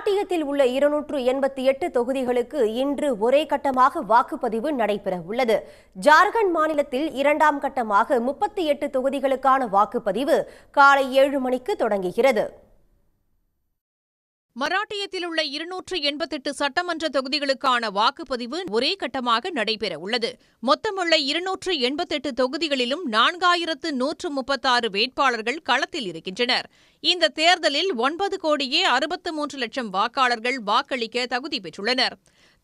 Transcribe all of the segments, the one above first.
மராட்டியத்தில் உள்ள 288 தொகுதிகளுக்கு இன்று ஒரே கட்டமாக வாக்குப்பதிவு நடைபெற உள்ளது. ஜார்க்கண்ட் மாநிலத்தில் இரண்டாம் கட்டமாக 38 தொகுதிகளுக்கான வாக்குப்பதிவு காலை 7 மணிக்கு தொடங்குகிறது. மராட்டியத்தில் உள்ள 288 சட்டமன்ற தொகுதிகளுக்கான வாக்குப்பதிவு ஒரே கட்டமாக நடைபெற உள்ளது. மொத்தமுள்ள 288 தொகுதிகளிலும் 4136 வேட்பாளர்கள் களத்தில் இருக்கின்றனர். இந்த தேர்தலில் 9,63,00,000 வாக்காளர்கள் வாக்களிக்க தகுதி பெற்றுள்ளனர்.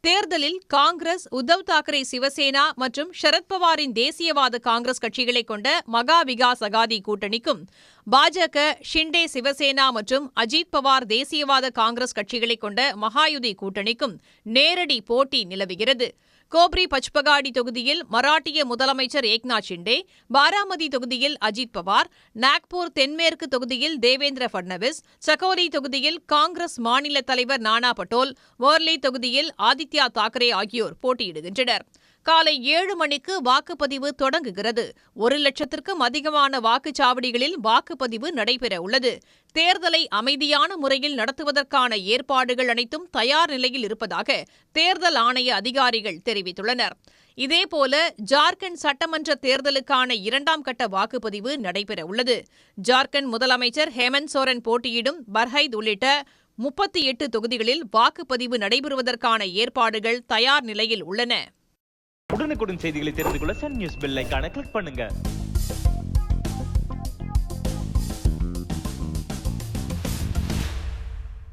தேர்தலில் காங்கிரஸ், உத்தவ் தாக்கரே சிவசேனா மற்றும் சரத்பவாரின் தேசியவாத காங்கிரஸ் கட்சிகளைக் கொண்ட மகா விகாஸ் அகாதி கூட்டணிக்கும், பாஜக, ஷிண்டே சிவசேனா மற்றும் அஜித் பவார் தேசியவாத காங்கிரஸ் கட்சிகளைக் கொண்ட மகாயுதி கூட்டணிக்கும் நேரடி போட்டி நிலவுகிறது. கோப்ரி பச்பகாடி தொகுதியில் மராட்டிய முதலமைச்சர் ஏக்நாத் ஷிண்டே, பாராமதி தொகுதியில் அஜித் பவார், நாக்பூர் தென்மேற்கு தொகுதியில் தேவேந்திர பட்னவிஸ், சகோலி தொகுதியில் காங்கிரஸ் மாநில தலைவர் நானா பட்டோல், வொர்லி தொகுதியில் ஆதித்யா தாக்கரே ஆகியோர் போட்டியிடுகின்றனர். காலை 7 மணிக்கு வாக்குப்பதிவு தொடங்குகிறது. 1,00,000க்கும் அதிகமான வாக்குச்சாவடிகளில் வாக்குப்பதிவு நடைபெற உள்ளது. தேர்தலை அமைதியான முறையில் நடத்துவதற்கான ஏற்பாடுகள் அனைத்தும் தயார் நிலையில் இருப்பதாக தேர்தல் ஆணைய அதிகாரிகள் தெரிவித்துள்ளனர். இதேபோல ஜார்க்கண்ட் சட்டமன்ற தேர்தலுக்கான இரண்டாம் கட்ட வாக்குப்பதிவு நடைபெற உள்ளது. ஜார்க்கண்ட் முதலமைச்சர் ஹேமந்த் சோரன் போட்டியிடும் பர்ஹைத் உள்ளிட்ட 38 தொகுதிகளில் வாக்குப்பதிவு நடைபெறுவதற்கான ஏற்பாடுகள் தயார் நிலையில் உள்ளன. உடனுக்குடன் செய்திகளை தெரிந்து கொள்ள சன் நியூஸ் பெல் ஐகானை கிளிக் பண்ணுங்க.